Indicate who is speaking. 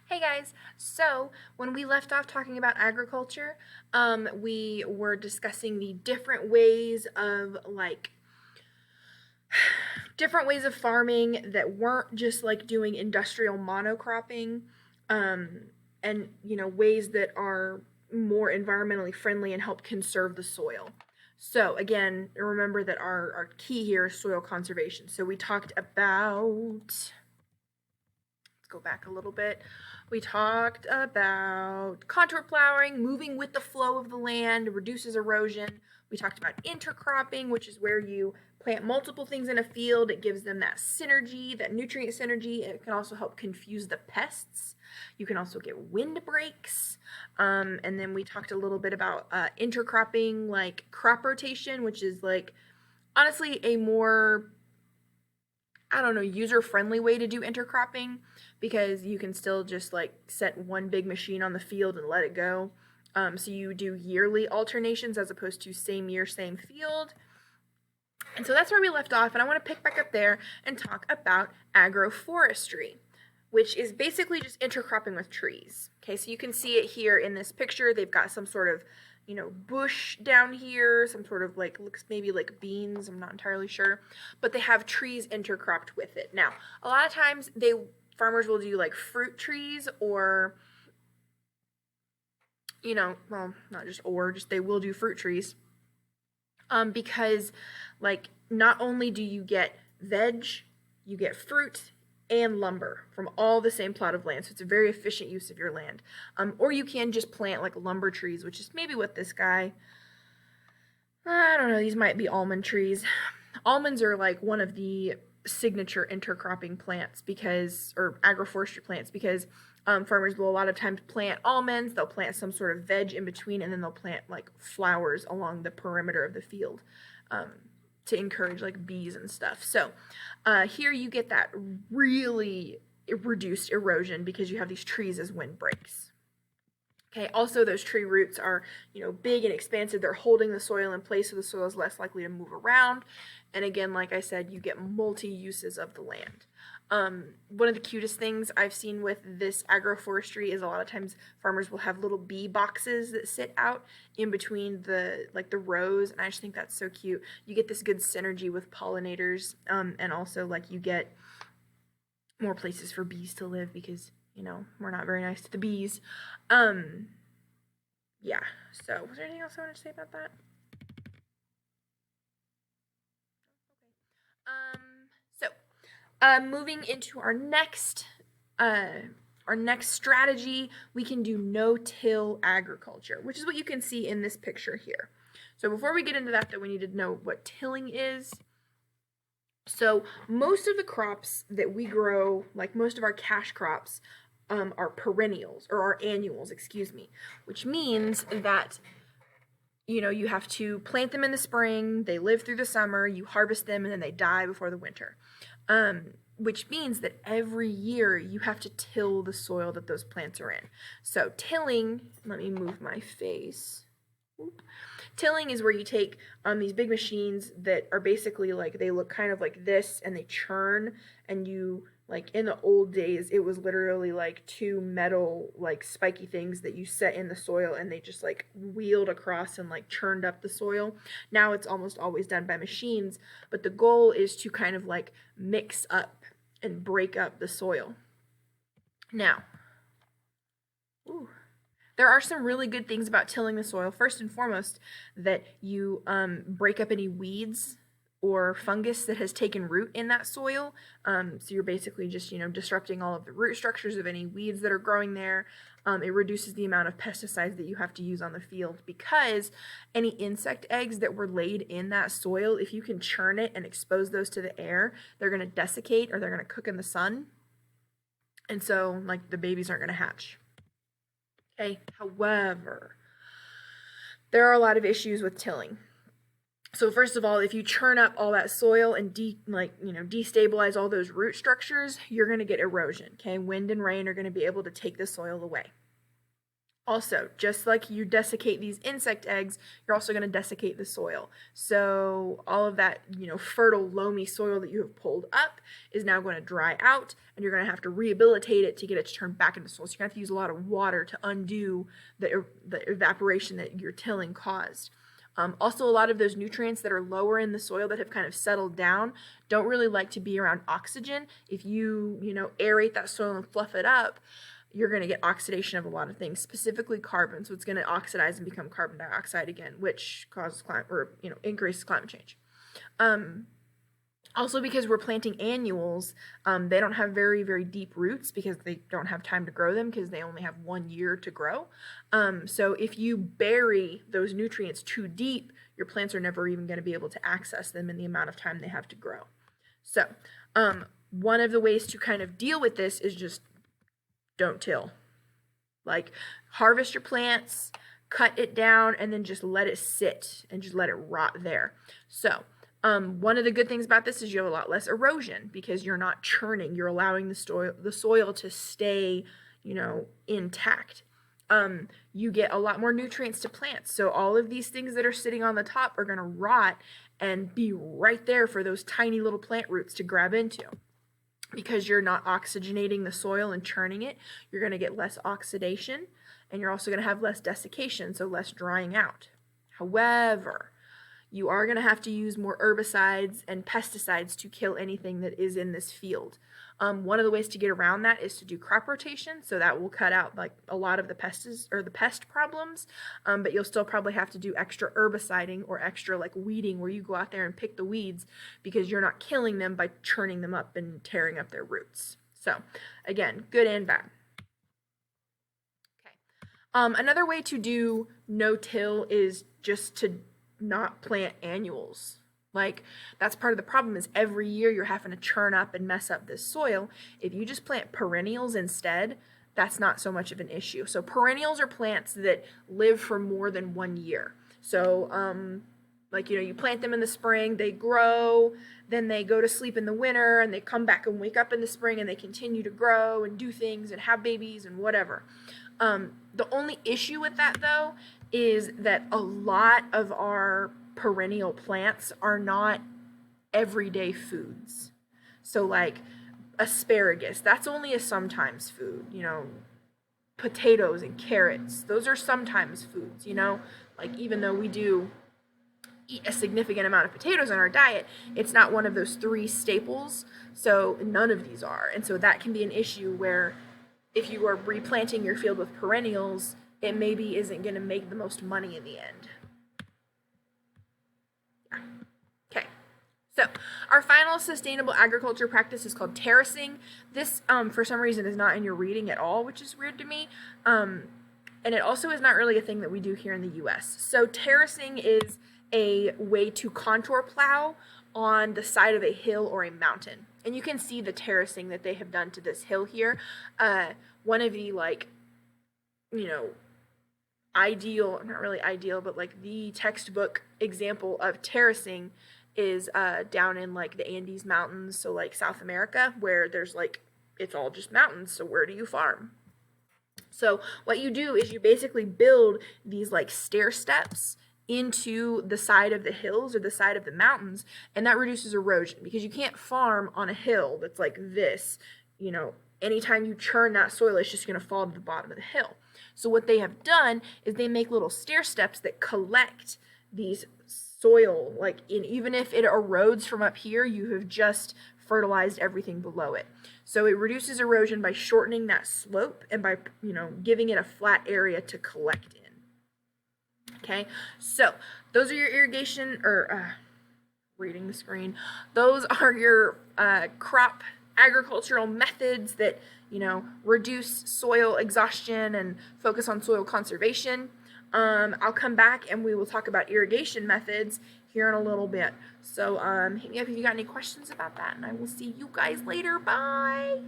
Speaker 1: Hey guys, so when we left off talking about agriculture, we were discussing the different ways of different ways of farming that weren't just like doing industrial monocropping, and ways that are more environmentally friendly and help conserve the soil. So again, remember that our key here is soil conservation. So we talked about, let's go back a little bit. We talked about contour plowing, moving with the flow of the land, reduces erosion. We talked about intercropping, which is where you plant multiple things in a field. It gives them that synergy, that nutrient synergy. It can also help confuse the pests. You can also get wind breaks. And then we talked a little bit about intercropping, like crop rotation, which is like honestly a more, I don't know, user-friendly way to do intercropping, because you can still just like set one big machine on the field and let it go. So you do yearly alternations as opposed to same year, same field. And so that's where we left off, and I want to pick back up there and talk about agroforestry, which is basically just intercropping with trees. Okay, so you can see it here in this picture. They've got some sort of, bush down here, some sort of like, looks maybe like beans, I'm not entirely sure, but they have trees intercropped with it. Now, a lot of times farmers will do like fruit trees, or, well, not just or, just they will do fruit trees, because like not only do you get veg, you get fruit and lumber from all the same plot of land. So it's a very efficient use of your land. Or you can just plant like lumber trees, which is maybe what this guy, I don't know, these might be almond trees. Almonds are like one of the signature intercropping plants, or agroforestry plants, because farmers will a lot of times plant almonds, they'll plant some sort of veg in between, and then they'll plant like flowers along the perimeter of the field, to encourage like bees and stuff. So here you get that really reduced erosion because you have these trees as windbreaks. Okay, also those tree roots are, big and expansive. They're holding the soil in place, so the soil is less likely to move around. And again, like I said, you get multi-uses of the land. One of the cutest things I've seen with this agroforestry is a lot of times farmers will have little bee boxes that sit out in between the rows, and I just think that's so cute. You get this good synergy with pollinators, and also like you get more places for bees to live, because we're not very nice to the bees. Yeah, so was there anything else I wanted to say about that? Moving into our next strategy, we can do no-till agriculture, which is what you can see in this picture here. So before we get into that, though, we need to know what tilling is. So most of the crops that we grow, like most of our cash crops, are perennials, or are annuals, excuse me, which means that you have to plant them in the spring, they live through the summer, you harvest them, and then they die before the winter. Which means that every year you have to till the soil that those plants are in. So tilling, let me move my face. Tilling is where you take these big machines that are basically like, they look kind of like this, and they churn, and you, like in the old days, it was literally like two metal like spiky things that you set in the soil, and they just like wheeled across and like churned up the soil. Now it's almost always done by machines, but the goal is to kind of like mix up and break up the soil. Now, there are some really good things about tilling the soil. First and foremost, that you break up any weeds or fungus that has taken root in that soil. So you're basically just, disrupting all of the root structures of any weeds that are growing there. It reduces the amount of pesticides that you have to use on the field, because any insect eggs that were laid in that soil, if you can churn it and expose those to the air, they're going to desiccate, or they're going to cook in the sun. And so, like, the babies aren't going to hatch. Okay, however, there are a lot of issues with tilling. So first of all, if you churn up all that soil and destabilize all those root structures, you're going to get erosion. Okay, wind and rain are going to be able to take the soil away. Also, just like you desiccate these insect eggs, you're also going to desiccate the soil. So all of that, fertile, loamy soil that you have pulled up is now going to dry out, and you're going to have to rehabilitate it to get it to turn back into soil. So you're going to have to use a lot of water to undo the evaporation that your tilling caused. Also, a lot of those nutrients that are lower in the soil that have kind of settled down don't really like to be around oxygen. If you, aerate that soil and fluff it up, you're going to get oxidation of a lot of things, specifically carbon. So it's going to oxidize and become carbon dioxide again, which causes increases climate change. Also, because we're planting annuals, they don't have very, very deep roots because they don't have time to grow them because they only have 1 year to grow. So if you bury those nutrients too deep, your plants are never even going to be able to access them in the amount of time they have to grow. So one of the ways to kind of deal with this is just don't till. Like, harvest your plants, cut it down, and then just let it sit and just let it rot there. So one of the good things about this is you have a lot less erosion because you're not churning. You're allowing the soil to stay, intact. You get a lot more nutrients to plants. So all of these things that are sitting on the top are going to rot and be right there for those tiny little plant roots to grab into. Because you're not oxygenating the soil and churning it, you're going to get less oxidation, and you're also going to have less desiccation, so less drying out. However, you are going to have to use more herbicides and pesticides to kill anything that is in this field. One of the ways to get around that is to do crop rotation, so that will cut out like a lot of the pest problems, but you'll still probably have to do extra herbiciding or extra like weeding where you go out there and pick the weeds because you're not killing them by churning them up and tearing up their roots. So again, good and bad. Okay. Another way to do no-till is just to not plant annuals. Like, that's part of the problem is every year you're having to churn up and mess up this soil. If you just plant perennials instead, that's not so much of an issue. So perennials are plants that live for more than 1 year. So you plant them in the spring, they grow, then they go to sleep in the winter, and they come back and wake up in the spring, and they continue to grow and do things and have babies and whatever. The only issue with that, though, is that a lot of our perennial plants are not everyday foods. So like asparagus, that's only a sometimes food. Potatoes and carrots, those are sometimes foods. Like, even though we do eat a significant amount of potatoes in our diet, it's not one of those 3 staples, so none of these are. And so that can be an issue where if you are replanting your field with perennials, it maybe isn't going to make the most money in the end. Yeah. Okay. So our final sustainable agriculture practice is called terracing. This, for some reason, is not in your reading at all, which is weird to me. And it also is not really a thing that we do here in the U.S. So terracing is a way to contour plow on the side of a hill or a mountain. And you can see the terracing that they have done to this hill here. One of the, ideal, not really ideal, but like the textbook example of terracing is down in like the Andes Mountains, so like South America, where there's it's all just mountains, so where do you farm? So what you do is you basically build these like stair steps into the side of the hills or the side of the mountains, and that reduces erosion because you can't farm on a hill that's like this. Anytime you churn that soil, it's just going to fall to the bottom of the hill. So what they have done is they make little stair steps that collect these soil, even if it erodes from up here, you have just fertilized everything below it. So it reduces erosion by shortening that slope and by, giving it a flat area to collect in. Okay, so those are your irrigation, reading the screen, those are your crop agricultural methods that, reduce soil exhaustion and focus on soil conservation. I'll come back and we will talk about irrigation methods here in a little bit. So hit me up if you got any questions about that, and I will see you guys later. Bye!